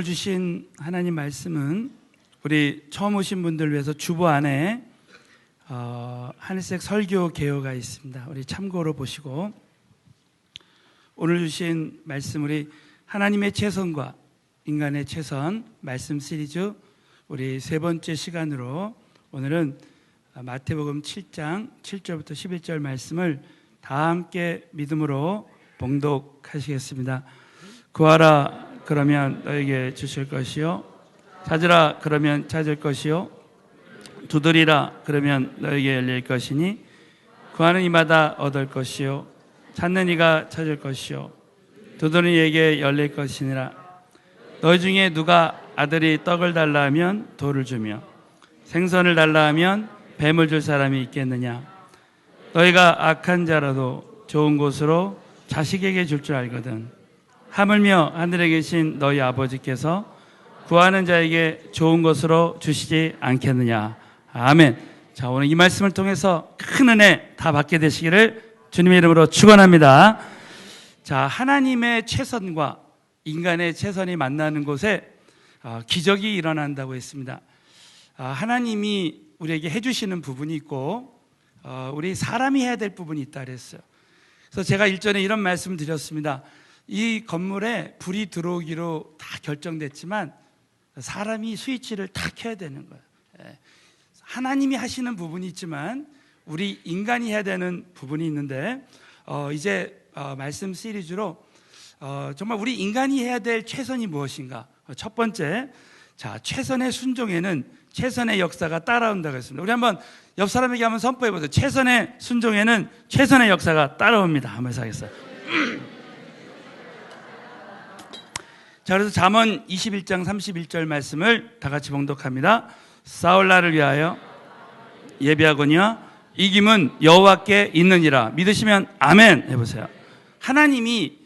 오늘 주신 하나님 말씀은 우리 처음 오신 분들 위해서 주보 안에 하늘색 설교 개요가 있습니다. 우리 참고로 보시고, 오늘 주신 말씀, 우리 하나님의 최선과 인간의 최선 말씀 시리즈 우리 세 번째 시간으로 오늘은 마태복음 7장 7절부터 11절 말씀을 다 함께 믿음으로 봉독하시겠습니다. 구하라 그러면 너에게 주실 것이요, 찾으라 그러면 찾을 것이요, 두드리라 그러면 너에게 열릴 것이니, 구하는 이마다 얻을 것이요, 찾는 이가 찾을 것이요, 두드리는 이에게 열릴 것이니라. 너희 중에 누가 아들이 떡을 달라 하면 돌을 주며, 생선을 달라 하면 뱀을 줄 사람이 있겠느냐? 너희가 악한 자라도 좋은 곳으로 자식에게 줄 줄 알거든. 하물며 하늘에 계신 너희 아버지께서 구하는 자에게 좋은 것으로 주시지 않겠느냐. 아멘. 자, 오늘 이 말씀을 통해서 큰 은혜 다 받게 되시기를 주님의 이름으로 축원합니다. 자, 하나님의 최선과 인간의 최선이 만나는 곳에 기적이 일어난다고 했습니다. 하나님이 우리에게 해주시는 부분이 있고 우리 사람이 해야 될 부분이 있다 그랬어요. 그래서 제가 일전에 이런 말씀을 드렸습니다. 이 건물에 불이 들어오기로 다 결정됐지만 사람이 스위치를 다 켜야 되는 거예요. 하나님이 하시는 부분이 있지만 우리 인간이 해야 되는 부분이 있는데, 이제 말씀 시리즈로 정말 우리 인간이 해야 될 최선이 무엇인가. 첫 번째, 자, 최선의 순종에는 최선의 역사가 따라온다고 했습니다. 우리 한번 옆 사람에게 한번 선포해 보세요. 최선의 순종에는 최선의 역사가 따라옵니다. 한번 하겠어요. 자, 그래서 잠언 21장 31절 말씀을 다 같이 봉독합니다. 사울 나를 위하여 예비하거니와 이김은 여호와께 있느니라. 믿으시면 아멘 해보세요. 하나님이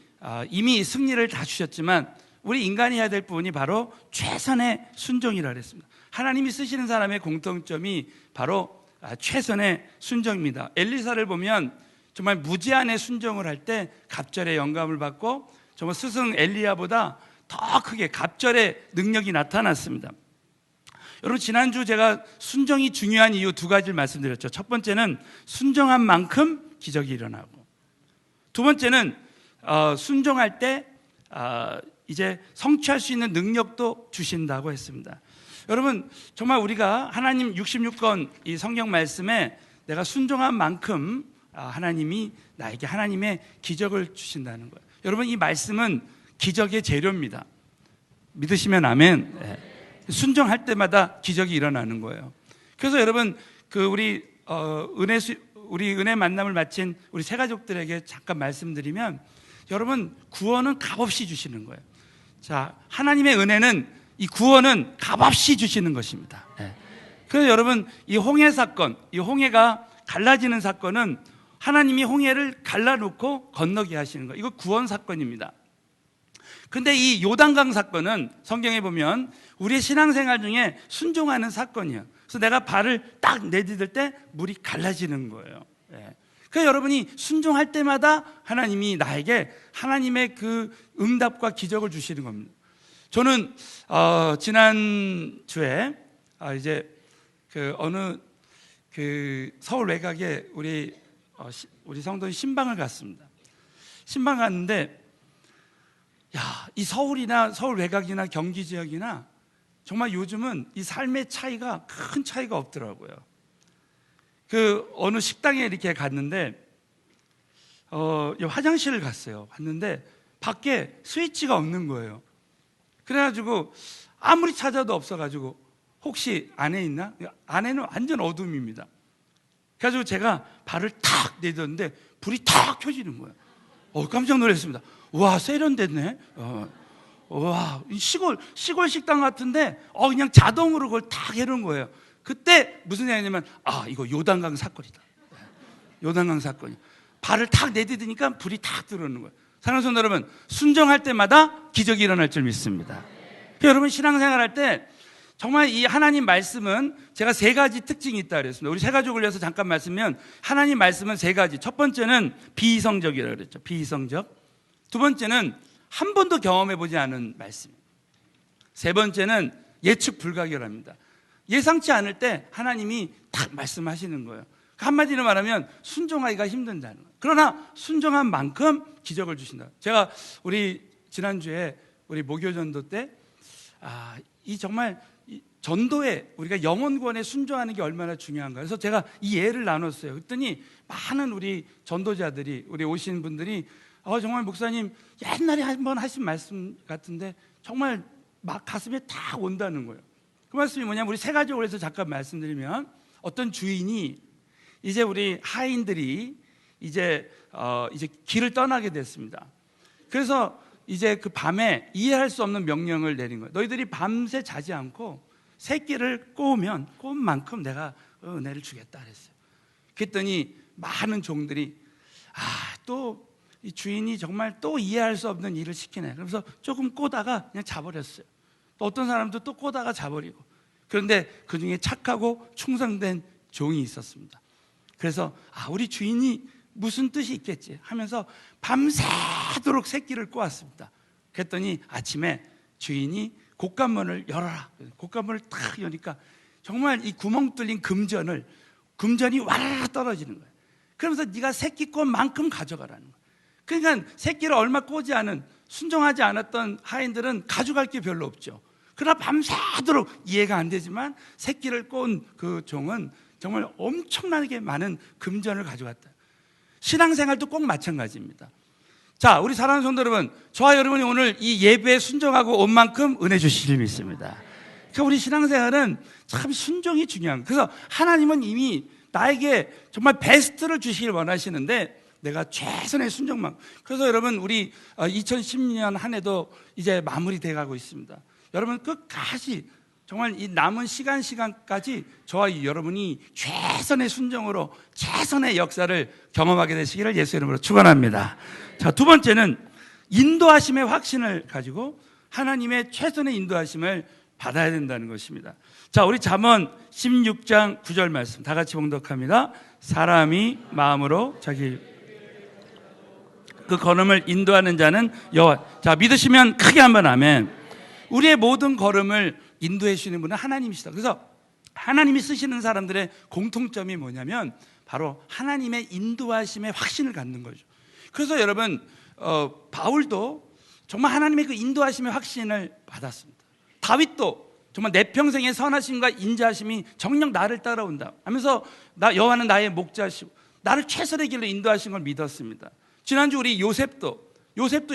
이미 승리를 다 주셨지만 우리 인간이 해야 될 부분이 바로 최선의 순종이라 그랬습니다. 하나님이 쓰시는 사람의 공통점이 바로 최선의 순종입니다. 엘리사를 보면 정말 무제한의 순종을 할 때 갑절의 영감을 받고 정말 스승 엘리야보다 더 크게 갑절의 능력이 나타났습니다. 여러분, 지난주 제가 순종이 중요한 이유 두 가지를 말씀드렸죠. 첫 번째는 순종한 만큼 기적이 일어나고, 두 번째는 순종할 때 이제 성취할 수 있는 능력도 주신다고 했습니다. 여러분, 정말 우리가 하나님 66권 이 성경 말씀에 내가 순종한 만큼 하나님이 나에게 하나님의 기적을 주신다는 거예요. 여러분, 이 말씀은 기적의 재료입니다. 믿으시면 아멘. 네. 순종할 때마다 기적이 일어나는 거예요. 그래서 여러분, 우리 은혜 만남을 마친 우리 새 가족들에게 잠깐 말씀드리면, 여러분, 구원은 값없이 주시는 거예요. 자, 하나님의 은혜는, 이 구원은 값없이 주시는 것입니다. 네. 그래서 여러분, 이 홍해 사건, 이 홍해가 갈라지는 사건은 하나님이 홍해를 갈라놓고 건너게 하시는 거예요. 이거 구원 사건입니다. 근데 이 요단강 사건은 성경에 보면 우리의 신앙생활 중에 순종하는 사건이에요. 그래서 내가 발을 딱 내디딜 때 물이 갈라지는 거예요. 네. 그래서 여러분이 순종할 때마다 하나님이 나에게 하나님의 그 응답과 기적을 주시는 겁니다. 저는 지난주에 이제 어느 서울 외곽에 우리 성도님 신방을 갔습니다. 신방 갔는데, 이 서울이나 서울 외곽이나 경기 지역이나 정말 요즘은 이 삶의 차이가 큰 차이가 없더라고요. 어느 식당에 이렇게 갔는데 화장실을 갔는데 밖에 스위치가 없는 거예요. 그래가지고 아무리 찾아도 없어가지고 혹시 안에 있나? 안에는 완전 어둠입니다. 그래가지고 제가 발을 탁 내딛었는데 불이 탁 켜지는 거예요. 깜짝 놀랐습니다. 와, 세련됐네. 와, 시골 식당 같은데 그냥 자동으로 그걸 탁 해놓은 거예요. 그때 무슨 생각이냐면, 이거 요단강 사건이다. 요단강 사건이. 발을 탁 내딛으니까 불이 탁 들어오는 거예요. 사랑하는 성도 여러분, 순종할 때마다 기적이 일어날 줄 믿습니다. 여러분, 신앙생활 할 때 정말 이 하나님 말씀은 제가 세 가지 특징이 있다 그랬습니다. 우리 새 가족을 위해서 잠깐 말씀면, 하나님 말씀은 세 가지. 첫 번째는 비이성적이라고 그랬죠. 비이성적. 두 번째는 한 번도 경험해 보지 않은 말씀. 세 번째는 예측 불가결합니다. 예상치 않을 때 하나님이 딱 말씀하시는 거예요. 한마디로 말하면 순종하기가 힘든다는 거예요. 그러나 순종한 만큼 기적을 주신다. 제가 우리 지난주에 우리 목요전도 때 이 정말 전도에 우리가 영혼구원에 순종하는 게 얼마나 중요한가. 그래서 제가 이 예를 나눴어요. 그랬더니 많은 우리 전도자들이, 우리 오신 분들이 정말 목사님 옛날에 한번 하신 말씀 같은데 정말 막 가슴에 딱 온다는 거예요. 그 말씀이 뭐냐면, 우리 세 가족을 해서 잠깐 말씀드리면, 어떤 주인이 이제 우리 하인들이 이제 길을 떠나게 됐습니다. 그래서 이제 그 밤에 이해할 수 없는 명령을 내린 거예요. 너희들이 밤새 자지 않고 새끼를 꼬우면 꼬운 만큼 내가 은혜를 주겠다 그랬어요. 그랬더니 많은 종들이 또 이 주인이 정말 또 이해할 수 없는 일을 시키네. 그래서 조금 꼬다가 그냥 자버렸어요. 또 어떤 사람도 또 꼬다가 자버리고. 그런데 그 중에 착하고 충성된 종이 있었습니다. 그래서 우리 주인이 무슨 뜻이 있겠지 하면서 밤새도록 새끼를 꼬았습니다. 그랬더니 아침에 주인이 곡간문을 열어라. 곡간문을 탁 여니까 정말 이 구멍 뚫린 금전이 와라라 떨어지는 거예요. 그러면서 네가 새끼 꼰 만큼 가져가라는 거예요. 그러니까 새끼를 얼마 꼬지 않은, 순종하지 않았던 하인들은 가져갈 게 별로 없죠. 그러나 밤새도록 이해가 안 되지만 새끼를 꼰 그 종은 정말 엄청나게 많은 금전을 가져갔다. 신앙생활도 꼭 마찬가지입니다. 자, 우리 사랑하는 성도 여러분, 저와 여러분이 오늘 이 예배에 순종하고 온 만큼 은혜 주실 줄 믿습니다. 그러니까 우리 신앙생활은 참 순종이 중요한 거예요. 그래서 하나님은 이미 나에게 정말 베스트를 주시길 원하시는데 내가 최선의 순종만. 그래서 여러분, 우리 2010년 한 해도 이제 마무리돼 가고 있습니다. 여러분 끝까지 정말 이 남은 시간까지 저와 여러분이 최선의 순종으로 최선의 역사를 경험하게 되시기를 예수 이름으로 축원합니다. 자, 두 번째는 인도하심의 확신을 가지고 하나님의 최선의 인도하심을 받아야 된다는 것입니다. 자, 우리 잠언 16장 9절 말씀 다 같이 봉독합니다. 사람이 마음으로 자기 그 걸음을 인도하는 자는 여호와. 자, 믿으시면 크게 한번 아멘. 우리의 모든 걸음을 인도해 주시는 분은 하나님이시다. 그래서 하나님이 쓰시는 사람들의 공통점이 뭐냐면 바로 하나님의 인도하심의 확신을 갖는 거죠. 그래서 여러분, 바울도 정말 하나님의 그 인도하심의 확신을 받았습니다. 다윗도 정말 내 평생의 선하심과 인자하심이 정녕 나를 따라온다 하면서 여호와는 나의 목자시고 나를 최선의 길로 인도하신 걸 믿었습니다. 지난주 우리 요셉도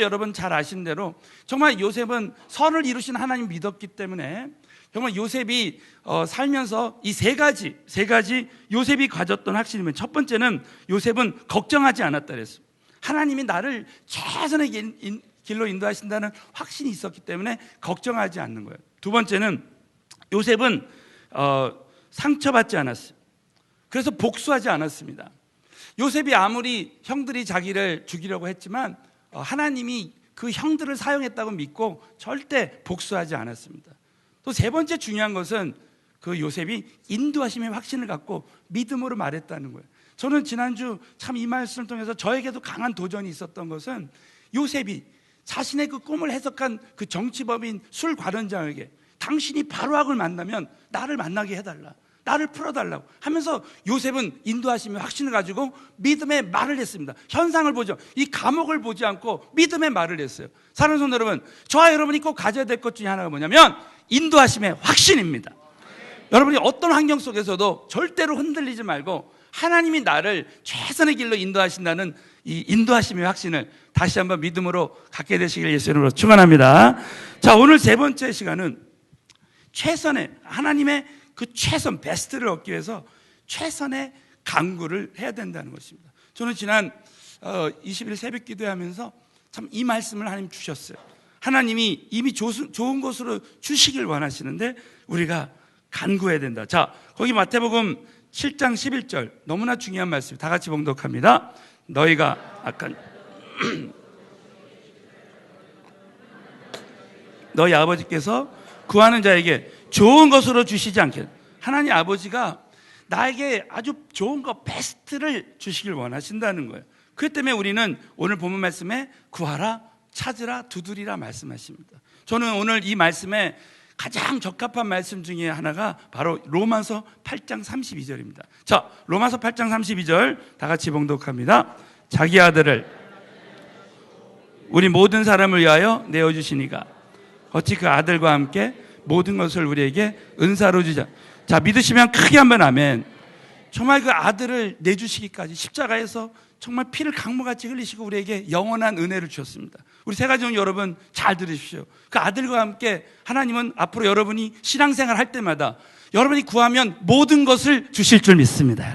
여러분 잘 아시는 대로 정말 요셉은 선을 이루신 하나님 믿었기 때문에 정말 요셉이 살면서 이 세 가지 요셉이 가졌던 확신이면, 첫 번째는 요셉은 걱정하지 않았다 그랬어요. 하나님이 나를 최선의 길로 인도하신다는 확신이 있었기 때문에 걱정하지 않는 거예요. 두 번째는 요셉은 상처받지 않았어요. 그래서 복수하지 않았습니다. 요셉이 아무리 형들이 자기를 죽이려고 했지만 하나님이 그 형들을 사용했다고 믿고 절대 복수하지 않았습니다. 또 세 번째 중요한 것은 그 요셉이 인도하심의 확신을 갖고 믿음으로 말했다는 거예요. 저는 지난주 참 이 말씀을 통해서 저에게도 강한 도전이 있었던 것은 요셉이 자신의 그 꿈을 해석한 그 정치범인 술 관원장에게 당신이 바로악을 만나면 나를 만나게 해달라, 나를 풀어달라고 하면서 요셉은 인도하심의 확신을 가지고 믿음의 말을 했습니다. 현상을 보죠. 이 감옥을 보지 않고 믿음의 말을 했어요. 사랑하는 성도 여러분, 저와 여러분이 꼭 가져야 될 것 중에 하나가 뭐냐면 인도하심의 확신입니다. 여러분이 어떤 환경 속에서도 절대로 흔들리지 말고 하나님이 나를 최선의 길로 인도하신다는 이 인도하심의 확신을 다시 한번 믿음으로 갖게 되시길 예수 이름으로 축원합니다. 자, 오늘 세 번째 시간은 최선의 하나님의 그 최선 베스트를 얻기 위해서 최선의 간구를 해야 된다는 것입니다. 저는 지난 20일 새벽 기도하면서 참 이 말씀을 하나님 주셨어요. 하나님이 이미 좋은 곳으로 주시길 원하시는데 우리가 간구해야 된다. 자, 거기 마태복음 7장 11절 너무나 중요한 말씀 다 같이 봉독합니다. 너희가 아까 너희 아버지께서 구하는 자에게 좋은 것으로 주시지 않겠. 하나님 아버지가 나에게 아주 좋은 거 베스트를 주시길 원하신다는 거예요. 그렇기 때문에 우리는 오늘 본문 말씀에 구하라 찾으라 두드리라 말씀하십니다. 저는 오늘 이 말씀에 가장 적합한 말씀 중에 하나가 바로 로마서 8장 32절입니다. 자, 로마서 8장 32절 다 같이 봉독합니다. 자기 아들을 우리 모든 사람을 위하여 내어주시니가 어찌 그 아들과 함께 모든 것을 우리에게 은사로 주자. 자, 믿으시면 크게 한번 아멘. 정말 그 아들을 내주시기까지 십자가에서 정말 피를 강물같이 흘리시고 우리에게 영원한 은혜를 주셨습니다. 우리 새가족 여러분 잘 들으십시오. 그 아들과 함께 하나님은 앞으로 여러분이 신앙생활 할 때마다 여러분이 구하면 모든 것을 주실 줄 믿습니다.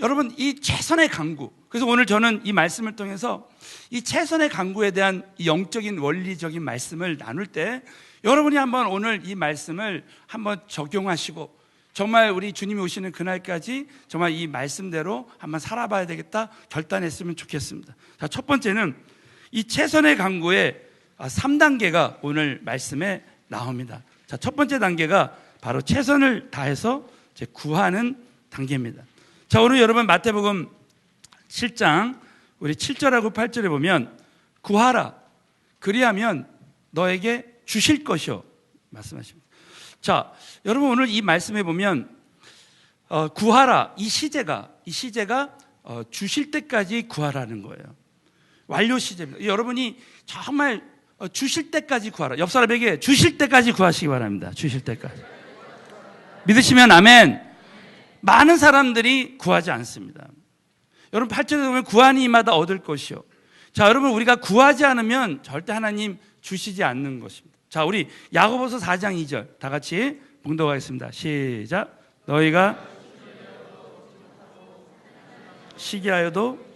여러분 이 최선의 강구, 그래서 오늘 저는 이 말씀을 통해서 이 최선의 강구에 대한 영적인 원리적인 말씀을 나눌 때 여러분이 한번 오늘 이 말씀을 한번 적용하시고 정말 우리 주님이 오시는 그날까지 정말 이 말씀대로 한번 살아봐야 되겠다 결단했으면 좋겠습니다. 자, 첫 번째는 이 최선의 강구의 3단계가 오늘 말씀에 나옵니다. 자, 첫 번째 단계가 바로 최선을 다해서 이제 구하는 단계입니다. 자, 오늘 여러분 마태복음 7장 우리 7절하고 8절에 보면 구하라 그리하면 너에게 주실 것이요 말씀하십니다. 자, 여러분 오늘 이 말씀에 보면 구하라 이 시제가 주실 때까지 구하라는 거예요. 완료 시제입니다. 여러분이 정말 주실 때까지 구하라. 옆 사람에게 주실 때까지 구하시기 바랍니다. 주실 때까지. 믿으시면 아멘. 많은 사람들이 구하지 않습니다. 여러분 8절에 보면 구하니 이마다 얻을 것이요. 자, 여러분 우리가 구하지 않으면 절대 하나님 주시지 않는 것입니다. 자, 우리 야고보서 4장 2절 다 같이 봉독하겠습니다. 시작. 너희가 시기하여도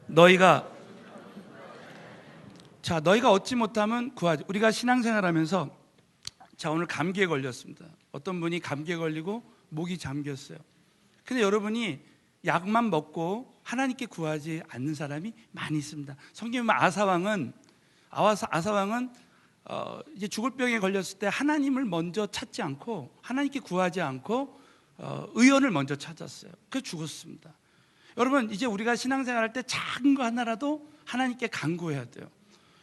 너희가 얻지 못하면 구하지. 우리가 신앙생활하면서 자, 오늘 감기에 걸렸습니다. 어떤 분이 감기에 걸리고 목이 잠겼어요. 근데 여러분이 약만 먹고 하나님께 구하지 않는 사람이 많이 있습니다. 성경에 보면 아사왕은 이제 죽을 병에 걸렸을 때 하나님을 먼저 찾지 않고 하나님께 구하지 않고 의원을 먼저 찾았어요. 그래서 죽었습니다. 여러분 이제 우리가 신앙생활할 때 작은 거 하나라도 하나님께 간구해야 돼요.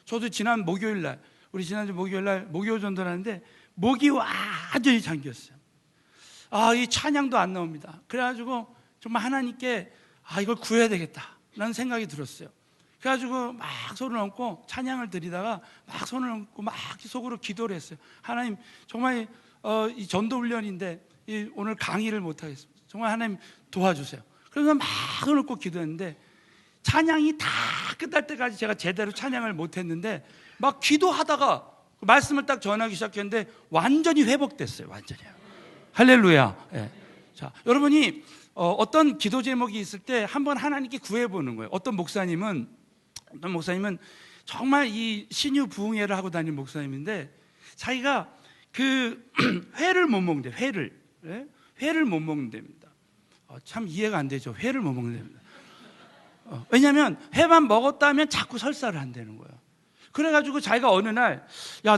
저도 지난 목요일날 우리 지난주 목요일날 목요 전도를 하는데 목이 완전히 잠겼어요. 이 찬양도 안 나옵니다. 그래가지고 정말 하나님께 이걸 구해야 되겠다라는 생각이 들었어요. 그래가지고 막 손을 얹고 찬양을 드리다가 막 손을 얹고 막 속으로 기도를 했어요. 하나님 정말 이 전도 훈련인데 오늘 강의를 못 하겠습니다. 정말 하나님 도와주세요. 그래서 막 손을 얹고 기도했는데 찬양이 다 끝날 때까지 제가 제대로 찬양을 못 했는데 막 기도하다가 말씀을 딱 전하기 시작했는데 완전히 회복됐어요. 완전히요. 할렐루야. 예. 자, 여러분이 어떤 기도 제목이 있을 때 한번 하나님께 구해보는 거예요. 어떤 목사님은 정말 이 신유 부흥회를 하고 다니는 목사님인데 자기가 그 회를 못 먹는데 회를 못 먹는답니다. 참 이해가 안 되죠. 회를 못 먹는답니다. 왜냐하면 회만 먹었다면 자꾸 설사를 한다는 거예요. 그래가지고 자기가 어느 날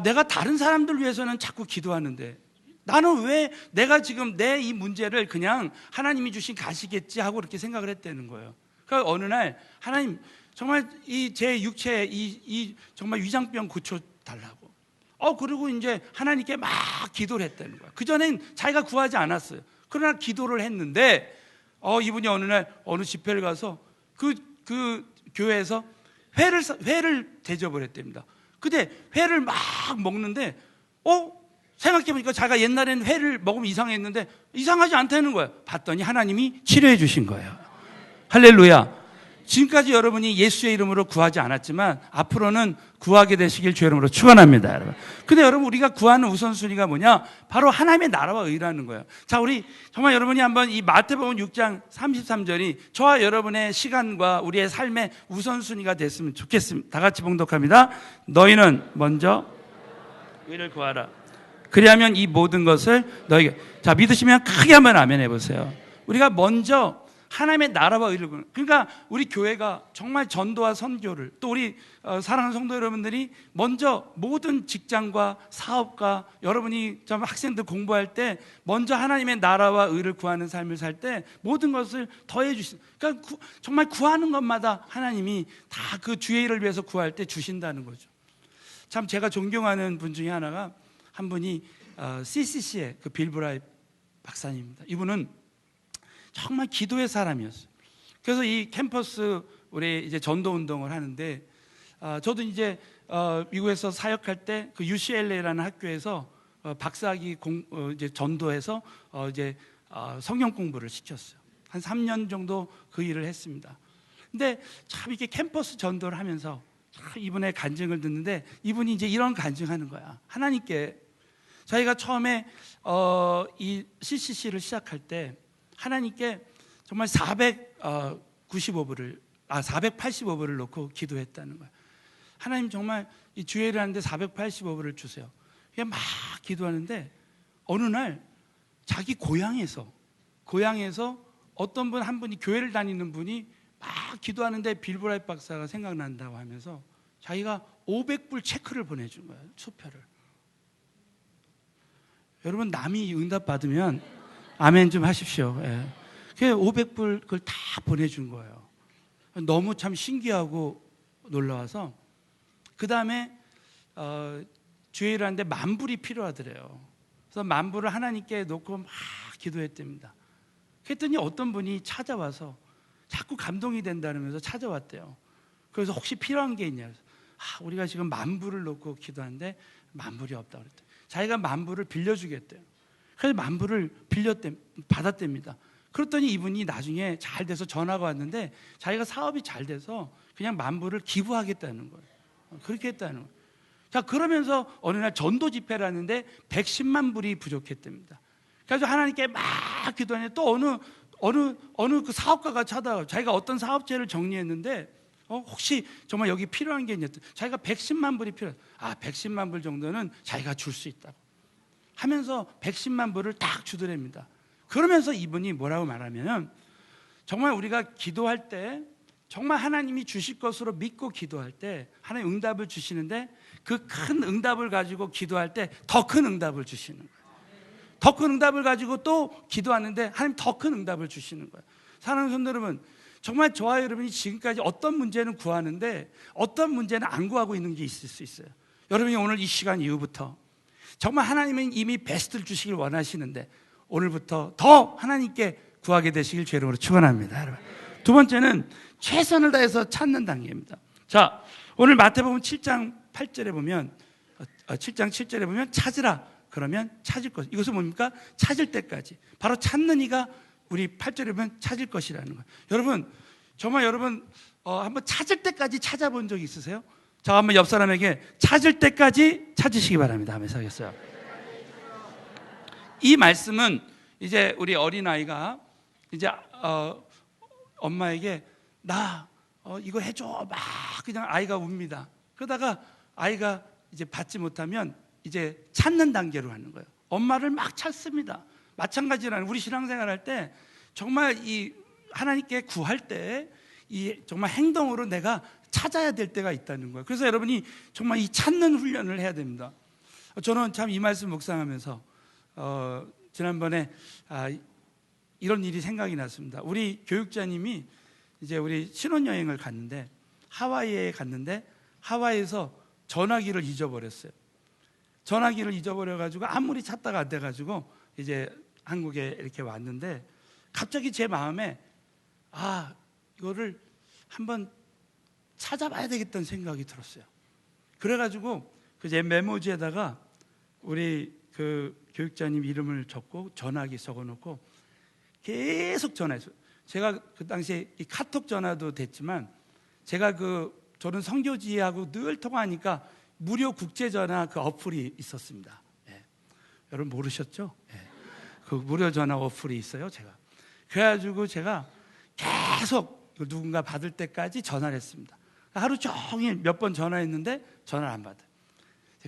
내가 다른 사람들 위해서는 자꾸 기도하는데 나는 왜 내가 지금 내 이 문제를 그냥 하나님이 주신 가시겠지 하고 그렇게 생각을 했다는 거예요. 그러니까 어느 날 하나님 정말 제 육체 이 정말 위장병 고쳐달라고. 그리고 이제 하나님께 막 기도를 했다는 거예요. 그전엔 자기가 구하지 않았어요. 그러나 기도를 했는데 이분이 어느 날 어느 집회를 가서 그 교회에서 회를 대접을 했답니다. 근데 회를 막 먹는데 생각해보니까 자기가 옛날에는 회를 먹으면 이상했는데 이상하지 않다는 거예요. 봤더니 하나님이 치료해 주신 거예요. 할렐루야. 지금까지 여러분이 예수의 이름으로 구하지 않았지만 앞으로는 구하게 되시길 주의 이름으로 축원합니다, 여러분. 근데 여러분 우리가 구하는 우선순위가 뭐냐? 바로 하나님의 나라와 의라는 거예요. 자, 우리 정말 여러분이 한번 이 마태복음 6장 33절이 저와 여러분의 시간과 우리의 삶의 우선순위가 됐으면 좋겠습니다. 다 같이 봉독합니다. 너희는 먼저 의를 구하라. 그리하면 이 모든 것을 너희에게. 자, 믿으시면 크게 한번 아멘 해보세요. 우리가 먼저 하나님의 나라와 의를 구하는. 그러니까 우리 교회가 정말 전도와 선교를, 또 우리 사랑하는 성도 여러분들이 먼저 모든 직장과 사업과 여러분이 좀 학생들 공부할 때 먼저 하나님의 나라와 의를 구하는 삶을 살 때 모든 것을 더해 주신. 그러니까 정말 구하는 것마다 하나님이 다 그 주의 일을 위해서 구할 때 주신다는 거죠. 참 제가 존경하는 분 중에 하나가 한 분이 CCC의 그 빌 브라이 박사님입니다. 이분은 정말 기도의 사람이었어요. 그래서 이 캠퍼스 우리 이제 전도 운동을 하는데, 저도 이제 미국에서 사역할 때 그 UCLA라는 학교에서 박사학위 이제 전도해서 이제 성경 공부를 시켰어요. 한 3년 정도 그 일을 했습니다. 근데 참 이렇게 캠퍼스 전도를 하면서 이분의 간증을 듣는데, 이분이 이제 이런 간증하는 거야. 하나님께 저희가 처음에 이 CCC를 시작할 때 하나님께 정말 485불을 놓고 기도했다는 거예요. 하나님 정말 이 주일을 하는데 485불을 주세요. 그냥 막 기도하는데 어느 날 자기 고향에서 어떤 분 한 분이, 교회를 다니는 분이 막 기도하는데 빌 브라이 박사가 생각난다고 하면서 자기가 500불 체크를 보내준 거예요. 수표를. 여러분, 남이 응답 받으면 아멘 좀 하십시오. 예. 그 500불 그걸 다 보내준 거예요. 너무 참 신기하고 놀라워서 그 다음에 주일을 하는데 10,000불이 필요하더래요. 그래서 10,000불을 하나님께 놓고 막 기도했답니다. 그랬더니 어떤 분이 찾아와서 자꾸 감동이 된다면서 찾아왔대요. 그래서 혹시 필요한 게 있냐, 그래서 우리가 지금 10,000불을 놓고 기도하는데 10,000불이 없다고 그랬대요. 자기가 10,000불을 빌려주겠대요. 그래서 10,000불을 받았답니다. 그랬더니 이분이 나중에 잘 돼서 전화가 왔는데 자기가 사업이 잘 돼서 그냥 10,000불을 기부하겠다는 거예요. 그렇게 했다는 거예요. 자, 그러면서 어느 날 전도 집회를 하는데 110만 불이 부족했답니다. 그래서 하나님께 막 기도하는데 또 어느 그 사업가가 찾아와요. 자기가 어떤 사업체를 정리했는데 혹시 정말 여기 필요한 게 있냐, 자기가 110만 불이 필요해. 110만 불 정도는 자기가 줄 수 있다고 하면서 110만 불을 딱 주더랍니다. 그러면서 이분이 뭐라고 말하면, 정말 우리가 기도할 때 정말 하나님이 주실 것으로 믿고 기도할 때 하나님 응답을 주시는데, 그 큰 응답을 가지고 기도할 때 더 큰 응답을 주시는 거예요. 더 큰 응답을 가지고 또 기도하는데 하나님 더 큰 응답을 주시는 거예요. 사랑하는 성도 여러분, 정말 저와 여러분이 지금까지 어떤 문제는 구하는데 어떤 문제는 안 구하고 있는 게 있을 수 있어요. 여러분이 오늘 이 시간 이후부터 정말 하나님은 이미 베스트를 주시길 원하시는데 오늘부터 더 하나님께 구하게 되시길 주의 이름으로 축원합니다. 여러분, 두 번째는 최선을 다해서 찾는 단계입니다. 자, 오늘 마태복음 7장 8절에 보면 7장 7절에 보면 찾으라 그러면 찾을 것. 이것은 뭡니까? 찾을 때까지. 바로 찾는 이가 우리 8절에 보면 찾을 것이라는 거예요. 여러분, 정말 여러분 한번 찾을 때까지 찾아본 적 있으세요? 자, 한번 옆 사람에게 찾을 때까지 찾으시기 바랍니다 하면서 하겠어요. 이 말씀은 이제 우리 어린아이가 이제 엄마에게 나 이거 해줘 막 그냥 아이가 웁니다. 그러다가 아이가 이제 받지 못하면 이제 찾는 단계로 하는 거예요. 엄마를 막 찾습니다. 마찬가지라는 우리 신앙생활 할 때 정말 이 하나님께 구할 때 이 정말 행동으로 내가 찾아야 될 때가 있다는 거예요. 그래서 여러분이 정말 이 찾는 훈련을 해야 됩니다. 저는 참 이 말씀 묵상하면서 지난번에 이런 일이 생각이 났습니다. 우리 교육자님이 이제 우리 신혼여행을 갔는데 하와이에 갔는데 하와이에서 전화기를 잊어버렸어요. 전화기를 잊어버려가지고 아무리 찾다가 안 돼가지고 이제 한국에 이렇게 왔는데 갑자기 제 마음에 이거를 한번 찾아봐야 되겠다는 생각이 들었어요. 그래가지고 제 메모지에다가 우리 그 교육자님 이름을 적고 전화기 적어놓고 계속 전화했어요. 제가 그 당시에 이 카톡 전화도 됐지만 제가 저는 선교지하고 늘 통화하니까 무료 국제전화 그 어플이 있었습니다. 예. 여러분 모르셨죠? 예. 그 무료 전화 어플이 있어요. 그래가지고 제가 계속 누군가 받을 때까지 전화를 했습니다. 하루 종일 몇 번 전화했는데 전화를 안 받아요.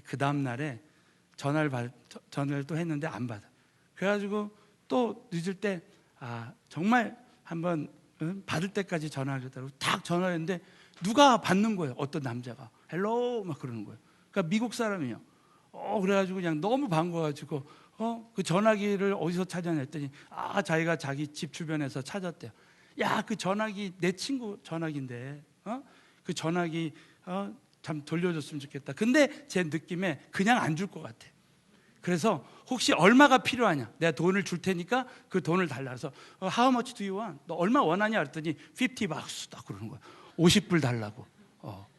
그 다음 날에 전화를 또 했는데 안 받아요. 그래가지고 또 늦을 때 정말 한번 받을 때까지 전화하겠다고 딱 전화했는데 누가 받는 거예요. 어떤 남자가 헬로 막 그러는 거예요. 그러니까 미국 사람이에요. 그래가지고 그냥 너무 반가워가지고 그 전화기를 어디서 찾았냐 했더니 자기가 자기 집 주변에서 찾았대요. 야, 그 전화기 내 친구 전화기인데 그 전화기 참 돌려줬으면 좋겠다. 근데 제 느낌에 그냥 안 줄 것 같아. 그래서 혹시 얼마가 필요하냐? 내가 돈을 줄 테니까 그 돈을 달라서 How much do you want? 너 얼마 원하냐? 그랬더니 $50 딱 그러는 거야. 50불 달라고.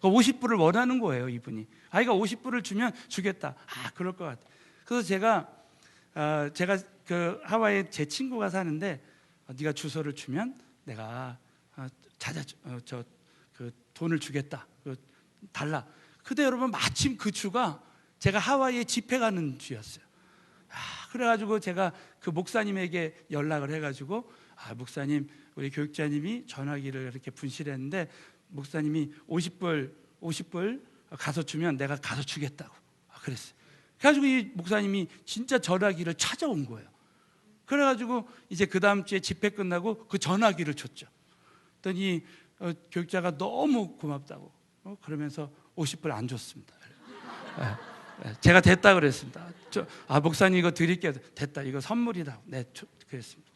50불을 원하는 거예요, 이분이. 아이가 50불을 주면 주겠다. 그럴 것 같아. 그래서 제가 그 하와이에 제 친구가 사는데 네가 주소를 주면 내가 그 돈을 주겠다. 달라. 근데 여러분 마침 그 주가 제가 하와이에 집회 가는 주였어요. 그래가지고 제가 그 목사님에게 연락을 해가지고 목사님, 우리 교육자님이 전화기를 이렇게 분실했는데 목사님이 50불 가서 주면 내가 가서 주겠다고 그랬어요. 그래가지고 이 목사님이 진짜 전화기를 찾아온 거예요. 그래가지고 이제 그 다음 주에 집회 끝나고 그 전화기를 줬죠. 그랬더니 교육자가 너무 고맙다고 그러면서 50불 안 줬습니다. 제가 됐다 그랬습니다. 목사님 이거 드릴게요. 됐다. 이거 선물이다. 네, 그랬습니다.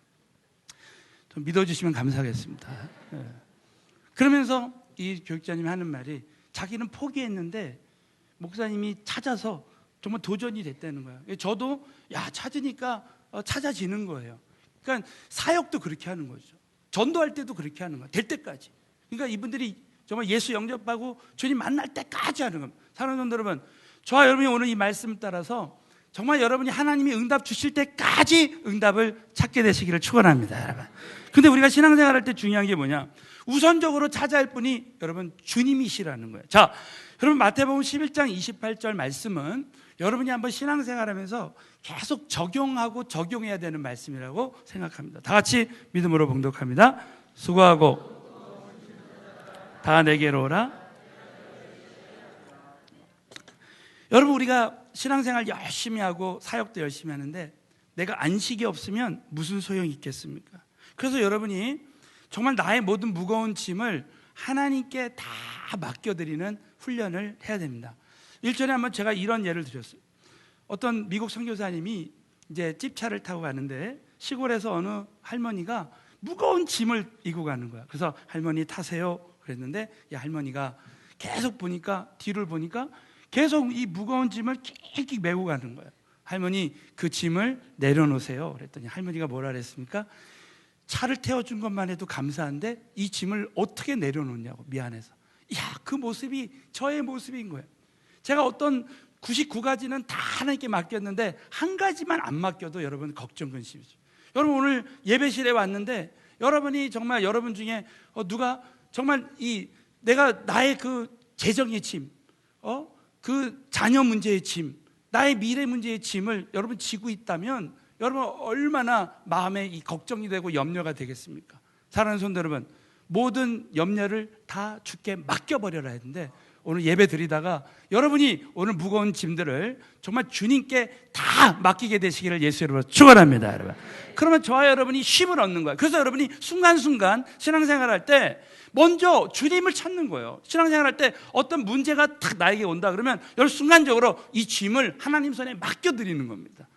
좀 믿어주시면 감사하겠습니다. 그러면서 이 교육자님이 하는 말이 자기는 포기했는데 목사님이 찾아서 정말 도전이 됐다는 거예요. 저도 찾으니까 찾아지는 거예요. 그러니까 사역도 그렇게 하는 거죠. 전도할 때도 그렇게 하는 거예요. 될 때까지. 그러니까 이분들이 정말 예수 영접하고 주님 만날 때까지 하는 겁니다. 사랑하는 성도 여러분, 저와 여러분이 오늘 이 말씀 따라서 정말 여러분이 하나님이 응답 주실 때까지 응답을 찾게 되시기를 축원합니다, 여러분. 근데 우리가 신앙생활할 때 중요한 게 뭐냐? 우선적으로 찾아야 할 분이 여러분 주님이시라는 거예요. 자, 여러분 마태복음 11장 28절 말씀은 여러분이 한번 신앙생활하면서 계속 적용하고 적용해야 되는 말씀이라고 생각합니다. 다 같이 믿음으로 봉독합니다. 수고하고 다 내게로 오라. 여러분, 우리가 신앙생활 열심히 하고 사역도 열심히 하는데 내가 안식이 없으면 무슨 소용이 있겠습니까? 그래서 여러분이 정말 나의 모든 무거운 짐을 하나님께 다 맡겨드리는 훈련을 해야 됩니다. 일전에 한번 제가 이런 예를 드렸어요. 어떤 미국 선교사님이 이제 찝차를 타고 가는데 시골에서 어느 할머니가 무거운 짐을 이고 가는 거야. 그래서 할머니 타세요 그랬는데 이 할머니가 계속 보니까 뒤를 보니까 계속 이 무거운 짐을 끽끽 메고 가는 거예요. 할머니 그 짐을 내려놓으세요 그랬더니 할머니가 뭐라 그랬습니까? 차를 태워준 것만 해도 감사한데 이 짐을 어떻게 내려놓냐고 미안해서. 그 모습이 저의 모습인 거예요. 제가 어떤 99가지는 다 하나님께 맡겼는데 한 가지만 안 맡겨도 여러분 걱정 근심이죠. 여러분 오늘 예배실에 왔는데 여러분이 정말 여러분 중에 누가 정말 내가 나의 그 재정의 짐, 그 자녀 문제의 짐, 나의 미래 문제의 짐을 여러분 지고 있다면 여러분 얼마나 마음에 이 걱정이 되고 염려가 되겠습니까? 사랑하는 성도 여러분, 모든 염려를 다 주께 맡겨버려라 했는데 오늘 예배 드리다가 여러분이 오늘 무거운 짐들을 정말 주님께 다 맡기게 되시기를 예수 이름으로 축원합니다, 여러분. 그러면 저와 여러분이 쉼을 얻는 거예요. 그래서 여러분이 순간순간 신앙생활할 때 먼저 주님을 찾는 거예요. 신앙생활할 때 어떤 문제가 딱 나에게 온다 그러면 여러분 순간적으로 이 짐을 하나님 손에 맡겨드리는 겁니다.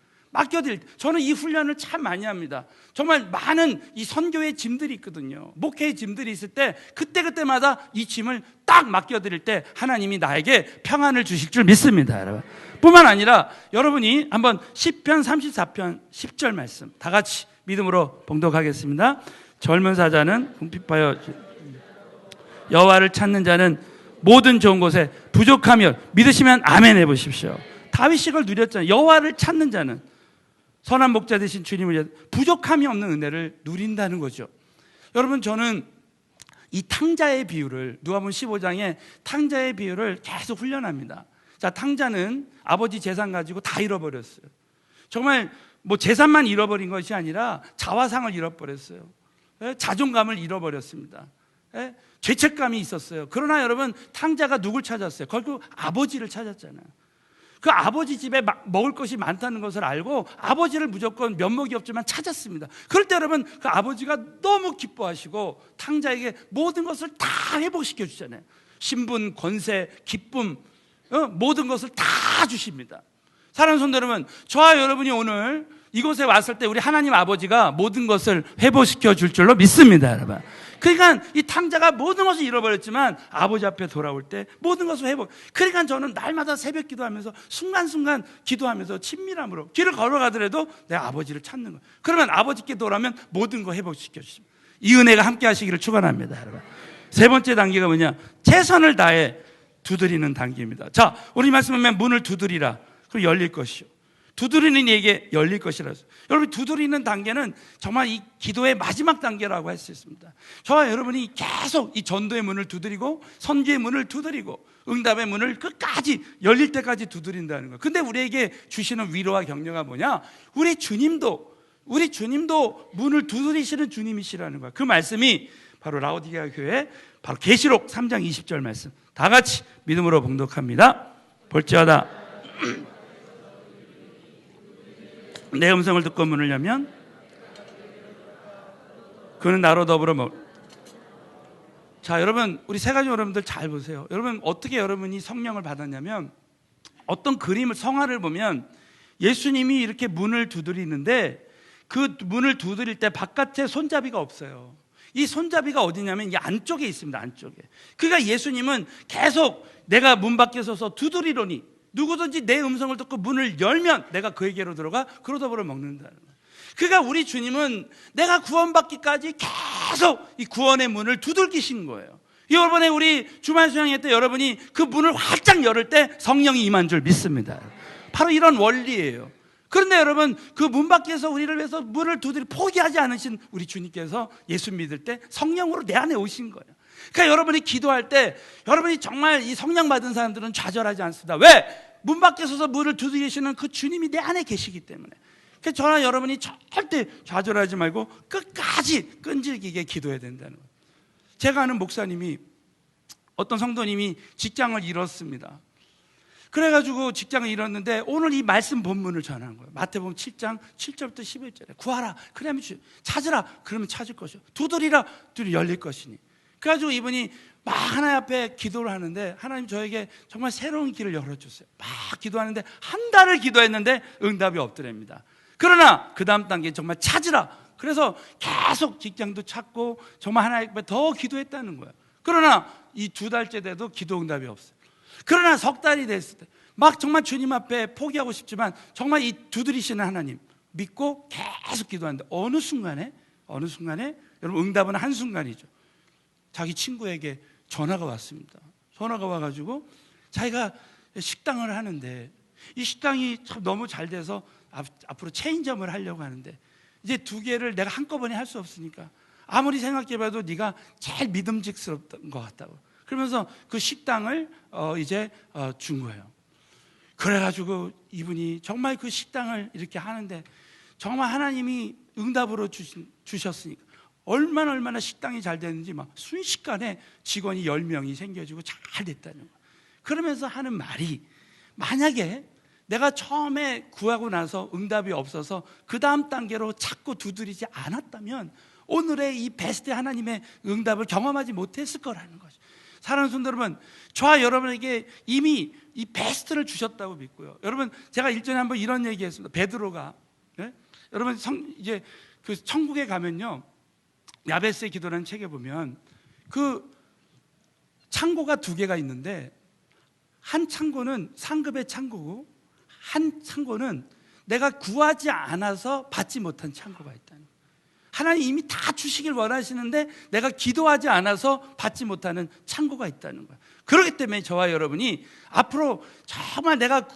저는 이 훈련을 참 많이 합니다. 정말 많은 이 선교의 짐들이 있거든요. 목회의 짐들이 있을 때 그때마다 이 짐을 딱 맡겨드릴 때 하나님이 나에게 평안을 주실 줄 믿습니다, 여러분. 뿐만 아니라 여러분이 한번 시편 34편 10절 말씀 다 같이 믿음으로 봉독하겠습니다. 젊은 사자는 궁핍하여 여호와를 찾는 자는 모든 좋은 곳에 부족하며 믿으시면 아멘 해보십시오. 다윗이 그걸 누렸잖아요. 여호와를 찾는 자는 선한 목자 되신 주님을 부족함이 없는 은혜를 누린다는 거죠. 여러분 저는 이 탕자의 비유를 누가복음 15장에 탕자의 비유를 계속 훈련합니다. 자, 탕자는 아버지 재산 가지고 다 잃어버렸어요. 정말 뭐 재산만 잃어버린 것이 아니라 자화상을 잃어버렸어요. 자존감을 잃어버렸습니다. 죄책감이 있었어요. 그러나 여러분 탕자가 누굴 찾았어요? 결국 아버지를 찾았잖아요. 그 아버지 집에 먹을 것이 많다는 것을 알고 아버지를 무조건 면목이 없지만 찾았습니다. 그럴 때 여러분, 그 아버지가 너무 기뻐하시고 탕자에게 모든 것을 다 회복시켜 주잖아요. 신분, 권세, 기쁨, 모든 것을 다 주십니다. 사랑하는 성도 여러분, 저와 여러분이 오늘 이곳에 왔을 때 우리 하나님 아버지가 모든 것을 회복시켜 줄 줄로 믿습니다, 여러분. 그러니까 이 탕자가 모든 것을 잃어버렸지만 아버지 앞에 돌아올 때 모든 것을 회복. 그러니까 저는 날마다 새벽 기도하면서 순간순간 기도하면서 친밀함으로 길을 걸어가더라도 내 아버지를 찾는 거예요. 그러면 아버지께 돌아오면 모든 거 회복시켜 주십니다. 이 은혜가 함께 하시기를 축원합니다, 여러분. 세 번째 단계가 뭐냐? 최선을 다해 두드리는 단계입니다. 자, 우리 말씀 보면 문을 두드리라. 그럼 열릴 것이요. 두드리는 이에게 열릴 것이라. 여러분, 두드리는 단계는 정말 이 기도의 마지막 단계라고 할 수 있습니다. 저와 여러분이 계속 이 전도의 문을 두드리고 선교의 문을 두드리고 응답의 문을 끝까지 열릴 때까지 두드린다는 거예요. 근데 우리에게 주시는 위로와 격려가 뭐냐? 우리 주님도 문을 두드리시는 주님이시라는 거예요. 그 말씀이 바로 라오디게아 교회 바로 계시록 3장 20절 말씀. 다 같이 믿음으로 봉독합니다. 볼지어다 내 음성을 듣고 문을 열면 그는 나로 더불어 자, 여러분, 우리 세 가지 여러분들 잘 보세요. 여러분, 어떻게 여러분이 성령을 받았냐면 어떤 그림을, 성화를 보면 예수님이 이렇게 문을 두드리는데 그 문을 두드릴 때 바깥에 손잡이가 없어요. 이 손잡이가 어디냐면 이 안쪽에 있습니다. 안쪽에. 그러니까 예수님은 계속 내가 문 밖에 서서 두드리노니 누구든지 내 음성을 듣고 문을 열면 내가 그에게로 들어가 그로 더불어 먹는다는 거예요. 그러니까 우리 주님은 내가 구원받기까지 계속 이 구원의 문을 두들기신 거예요. 이번에 우리 주말 수양회 때 여러분이 그 문을 활짝 열을 때 성령이 임한 줄 믿습니다. 바로 이런 원리예요. 그런데 여러분, 그 문 밖에서 우리를 위해서 문을 두드리 포기하지 않으신 우리 주님께서 예수 믿을 때 성령으로 내 안에 오신 거예요. 그러니까 여러분이 기도할 때 여러분이 정말 이 성령 받은 사람들은 좌절하지 않습니다. 왜? 문 밖에 서서 문을 두드리시는 그 주님이 내 안에 계시기 때문에. 그래서 저나 여러분이 절대 좌절하지 말고 끝까지 끈질기게 기도해야 된다는 거예요. 제가 아는 목사님이, 어떤 성도님이 직장을 잃었습니다. 그래가지고 직장을 잃었는데 오늘 이 말씀 본문을 전하는 거예요. 마태복음 7장 7절부터 11절에 구하라 그러면 찾으라 그러면 찾을 것이요 두드리라 두드리 열릴 것이니. 그래가지고 이분이 막 하나님 앞에 기도를 하는데 하나님 저에게 정말 새로운 길을 열어주세요. 막 기도하는데 한 달을 기도했는데 응답이 없더랍니다. 그러나 그 다음 단계 정말 찾으라. 그래서 계속 직장도 찾고 정말 하나님 앞에 더 기도했다는 거예요. 그러나 이 2달째 돼도 기도 응답이 없어요. 그러나 석 달이 됐을 때 막 정말 주님 앞에 포기하고 싶지만 정말 이 두드리시는 하나님 믿고 계속 기도하는데 어느 순간에 여러분 응답은 한순간이죠. 자기 친구에게 전화가 왔습니다. 전화가 와가지고 자기가 식당을 하는데 이 식당이 참 너무 잘 돼서 앞으로 체인점을 하려고 하는데 이제 2개를 내가 한꺼번에 할 수 없으니까 아무리 생각해봐도 네가 제일 믿음직스럽던 것 같다고 그러면서 그 식당을 준 거예요. 그래가지고 이분이 정말 그 식당을 이렇게 하는데 정말 하나님이 응답으로 주셨으니까 얼마나 식당이 잘 됐는지 막 순식간에 직원이 10명이 생겨지고 잘 됐다는 거예요. 그러면서 하는 말이 만약에 내가 처음에 구하고 나서 응답이 없어서 그 다음 단계로 자꾸 두드리지 않았다면 오늘의 이 베스트 하나님의 응답을 경험하지 못했을 거라는 거죠. 사랑하는 성도 여러분, 저와 여러분에게 이미 이 베스트를 주셨다고 믿고요. 여러분, 제가 일전에 한번 이런 얘기했습니다. 베드로가 여러분 이제 그 천국에 가면요, 야베스의 기도라는 책에 보면 그 창고가 2개가 있는데 한 창고는 상급의 창고고 한 창고는 내가 구하지 않아서 받지 못한 창고가 있다는 거예요. 하나님 이미 다 주시길 원하시는데 내가 기도하지 않아서 받지 못하는 창고가 있다는 거예요. 그렇기 때문에 저와 여러분이 앞으로 정말 내가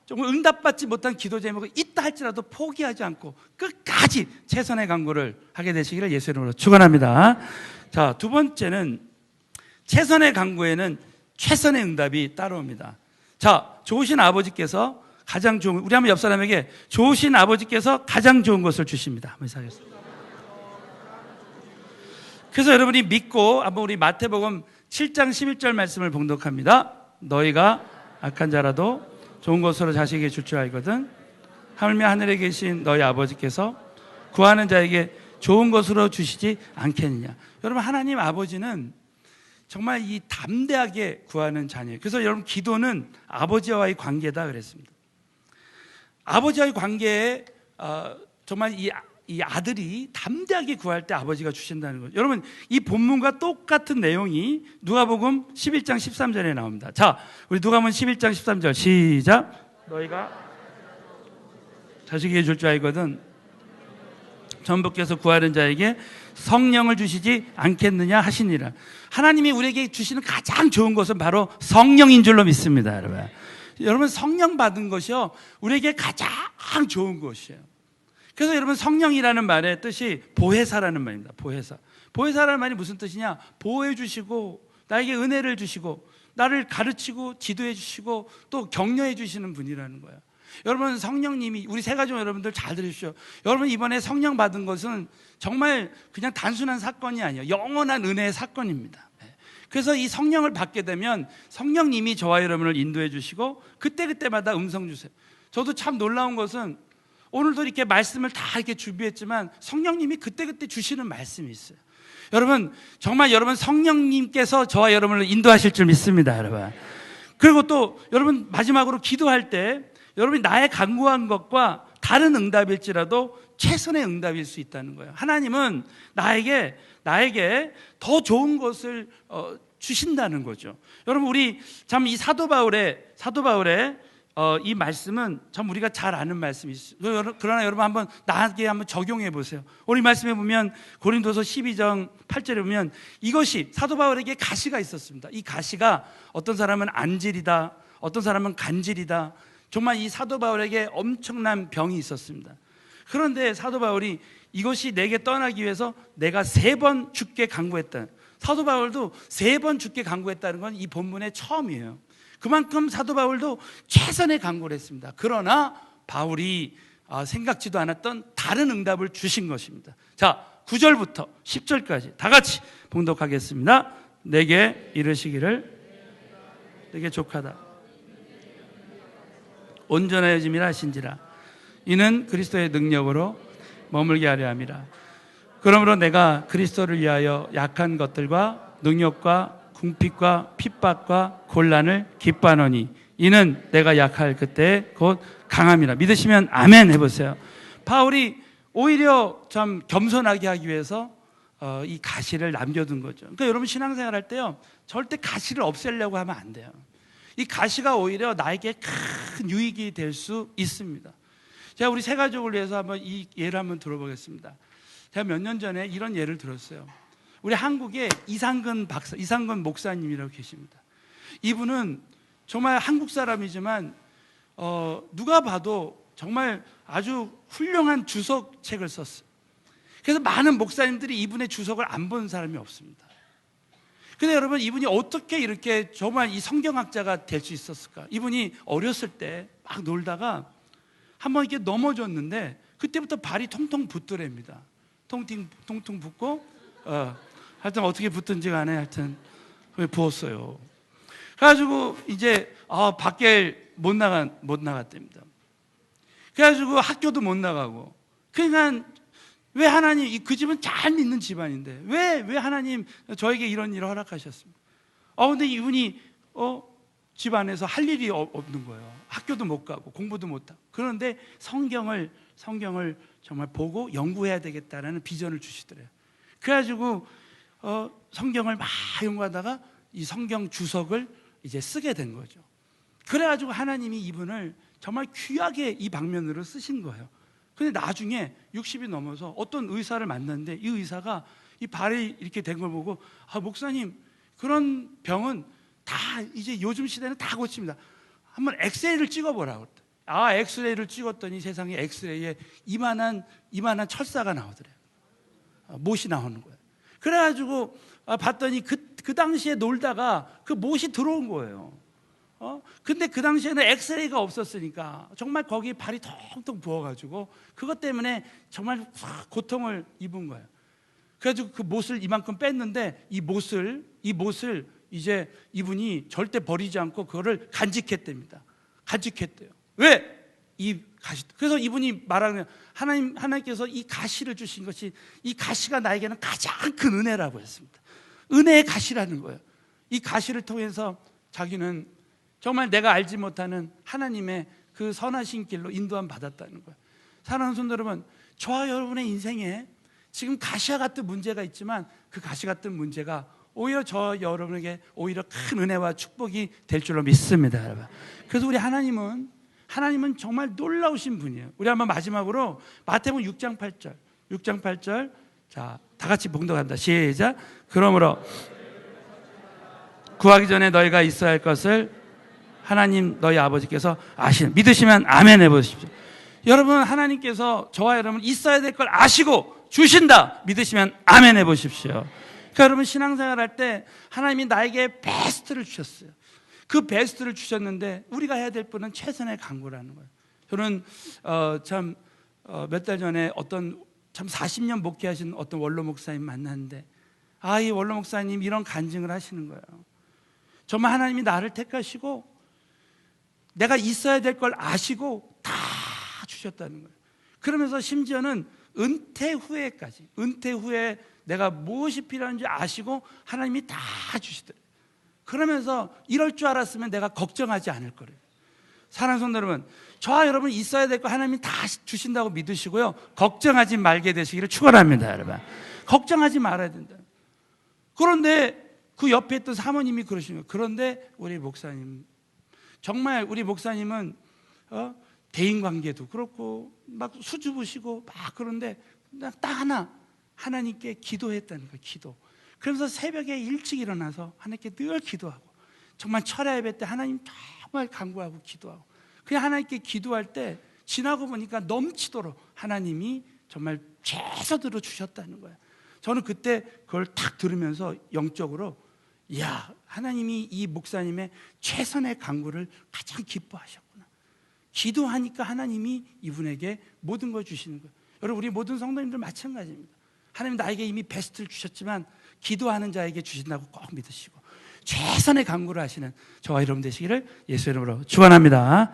정말 응답받지 못한 기도 제목이 있다 할지라도 포기하지 않고 끝까지 최선의 간구를 하게 되시기를 예수 이름으로 축원합니다. 자, 2번째는 최선의 간구에는 최선의 응답이 따라옵니다. 자, 좋으신 아버지께서 가장 좋은, 우리 한번 옆 사람에게 좋으신 아버지께서 가장 좋은 것을 주십니다. 한번 인사하겠습니다. 그래서 여러분이 믿고 한번 우리 마태복음 7장 11절 말씀을 봉독합니다. 너희가 악한 자라도 좋은 것으로 자식에게 줄 줄 알거든. 하물며 하늘에 계신 너희 아버지께서 구하는 자에게 좋은 것으로 주시지 않겠느냐. 여러분, 하나님 아버지는 정말 이 담대하게 구하는 자녀예요. 그래서 여러분, 기도는 아버지와의 관계다 그랬습니다. 아버지와의 관계에 정말 이 아들이 담대하게 구할 때 아버지가 주신다는 거죠. 여러분, 이 본문과 똑같은 내용이 누가복음 11장 13절에 나옵니다. 자, 우리 누가복음 11장 13절 시작. 너희가 자식에게 줄 줄 알거든 전부께서 구하는 자에게 성령을 주시지 않겠느냐 하시니라. 하나님이 우리에게 주시는 가장 좋은 것은 바로 성령인 줄로 믿습니다. 여러분, 성령 받은 것이요, 우리에게 가장 좋은 것이에요. 그래서 여러분, 성령이라는 말의 뜻이 보혜사라는 말입니다. 보혜사라는 말이 무슨 뜻이냐? 보호해 주시고 나에게 은혜를 주시고 나를 가르치고 지도해 주시고 또 격려해 주시는 분이라는 거예요. 여러분, 성령님이, 우리 새가족 여러분들 잘 들으십시오. 여러분, 이번에 성령 받은 것은 정말 그냥 단순한 사건이 아니에요. 영원한 은혜의 사건입니다. 그래서 이 성령을 받게 되면 성령님이 저와 여러분을 인도해 주시고 그때그때마다 음성 주세요. 저도 참 놀라운 것은 오늘도 이렇게 말씀을 다 이렇게 준비했지만 성령님이 그때그때 주시는 말씀이 있어요. 여러분, 정말 여러분 성령님께서 저와 여러분을 인도하실 줄 믿습니다, 여러분. 그리고 또 여러분, 마지막으로 기도할 때 여러분이 나의 간구한 것과 다른 응답일지라도 최선의 응답일 수 있다는 거예요. 하나님은 나에게 더 좋은 것을 주신다는 거죠. 여러분, 우리 참 이 사도 바울의 이 말씀은 참 우리가 잘 아는 말씀이 있어요. 그러나 여러분, 한번 나에게 한번 적용해 보세요. 우리 말씀에 보면 고린도서 12장 8절에 보면 이것이 사도 바울에게 가시가 있었습니다. 이 가시가 어떤 사람은 안질이다, 어떤 사람은 간질이다. 정말 이 사도 바울에게 엄청난 병이 있었습니다. 그런데 사도 바울이 이것이 내게 떠나기 위해서 내가 3번 죽게 간구했다. 사도 바울도 3번 죽게 간구했다는 건 이 본문의 처음이에요. 그만큼 사도 바울도 최선의 간구를 했습니다. 그러나 바울이 생각지도 않았던 다른 응답을 주신 것입니다. 자, 9절부터 10절까지 다 같이 봉독하겠습니다. 내게 이르시기를 내게 족하다 온전하여짐이라 하신지라. 이는 그리스도의 능력으로 머물게 하려 함이라. 그러므로 내가 그리스도를 위하여 약한 것들과 능력과 궁핍과 핍박과 곤란을 기뻐하노니 이는 내가 약할 그때 곧 강함이라. 믿으시면 아멘 해보세요. 바울이 오히려 참 겸손하게 하기 위해서 이 가시를 남겨둔 거죠. 그러니까 여러분, 신앙생활 할 때요, 절대 가시를 없애려고 하면 안 돼요. 이 가시가 오히려 나에게 큰 유익이 될 수 있습니다. 제가 우리 새 가족을 위해서 한번 이 예를 한번 들어보겠습니다. 제가 몇 년 전에 이런 예를 들었어요. 우리 한국에 이상근 목사님이라고 계십니다. 이분은 정말 한국 사람이지만 누가 봐도 정말 아주 훌륭한 주석책을 썼어요. 그래서 많은 목사님들이 이분의 주석을 안 본 사람이 없습니다. 근데 여러분, 이분이 어떻게 이렇게 정말 이 성경학자가 될 수 있었을까? 이분이 어렸을 때 막 놀다가 한번 이렇게 넘어졌는데 그때부터 발이 통통 붙더랍니다. 통통 붙고 하여튼 어떻게 붙든지 간에 하여튼 부었어요. 그래가지고 이제 밖에 못 나갔답니다. 그래가지고 학교도 못 나가고. 그러니까 왜 하나님, 그 집은 잘 믿는 집안인데 왜 하나님 저에게 이런 일을 허락하셨습니까? 근데 이분이 집 안에서 할 일이 없는 거예요. 학교도 못 가고 공부도 못 하고. 그런데 성경을 정말 보고 연구해야 되겠다라는 비전을 주시더래요. 그래가지고 성경을 막 연구하다가 이 성경 주석을 이제 쓰게 된 거죠. 그래가지고 하나님이 이분을 정말 귀하게 이 방면으로 쓰신 거예요. 근데 나중에 60이 넘어서 어떤 의사를 만났는데 이 의사가 이 발이 이렇게 된 걸 보고 목사님, 그런 병은 다 이제 요즘 시대는 다 고칩니다. 한번 엑스레이를 찍어보라고. 엑스레이를 찍었더니 세상에 엑스레이에 이만한 철사가 나오더래요. 못이 나오는 거예요. 그래가지고 봤더니 그 당시에 놀다가 그 못이 들어온 거예요. 근데 그 당시에는 엑스레이가 없었으니까 정말 거기에 발이 텅텅 부어가지고 그것 때문에 정말 고통을 입은 거예요. 그래가지고 그 못을 이만큼 뺐는데 이 못을 이제 이분이 절대 버리지 않고 그거를 간직했답니다. 간직했대요. 왜? 이 가시. 그래서 이분이 말하는 하나님께서 이 가시를 주신 것이, 이 가시가 나에게는 가장 큰 은혜라고 했습니다. 은혜의 가시라는 거예요. 이 가시를 통해서 자기는 정말 내가 알지 못하는 하나님의 그 선하신 길로 인도함 받았다는 거예요. 사랑하는 성도 여러분, 저와 여러분의 인생에 지금 가시와 같은 문제가 있지만 그 가시 같은 문제가 오히려 저 여러분에게 오히려 큰 은혜와 축복이 될 줄로 믿습니다, 여러분. 그래서 우리 하나님은 정말 놀라우신 분이에요. 우리 한번 마지막으로 마태복음 6장 8절. 6장 8절. 자, 다 같이 봉독한다. 시작. 그러므로 구하기 전에 너희가 있어야 할 것을 하나님 너희 아버지께서 아시는. 믿으시면 아멘 해보십시오. 여러분, 하나님께서 저와 여러분 있어야 될 걸 아시고 주신다. 믿으시면 아멘 해보십시오. 그러니까 여러분, 신앙생활 할 때 하나님이 나에게 베스트를 주셨어요. 그 베스트를 주셨는데 우리가 해야 될 분은 최선의 간구라는 거예요. 저는 몇 달 전에 어떤 40년 목회하신 어떤 원로 목사님 만났는데, 이 원로 목사님 이런 간증을 하시는 거예요. 정말 하나님이 나를 택하시고 내가 있어야 될 걸 아시고 다 주셨다는 거예요. 그러면서 심지어는 은퇴 후에 내가 무엇이 필요한지 아시고 하나님이 다 주시더래요. 그러면서 이럴 줄 알았으면 내가 걱정하지 않을 거래요. 사랑하는 성도 여러분, 저와 여러분 있어야 될 거 하나님이 다 주신다고 믿으시고요, 걱정하지 말게 되시기를 축원합니다. 여러분, 걱정하지 말아야 된다. 그런데 그 옆에 있던 사모님이 그러시는 거예요. 그런데 우리 목사님, 정말 우리 목사님은 대인관계도 그렇고 막 수줍으시고 막 그런데 딱 하나 하나님께 기도했다는 거예요. 기도. 그러면서 새벽에 일찍 일어나서 하나님께 늘 기도하고, 정말 철야 예배 때 하나님 정말 간구하고 기도하고, 그냥 하나님께 기도할 때 지나고 보니까 넘치도록 하나님이 정말 최선으로 주셨다는 거예요. 저는 그때 그걸 탁 들으면서 영적으로, 이야, 하나님이 이 목사님의 최선의 간구를 가장 기뻐하셨구나. 기도하니까 하나님이 이분에게 모든 걸 주시는 거예요. 여러분, 우리 모든 성도님들 마찬가지입니다. 하나님 나에게 이미 베스트를 주셨지만 기도하는 자에게 주신다고 꼭 믿으시고 최선의 간구를 하시는 저와 여러분 되시기를 예수 이름으로 축원합니다.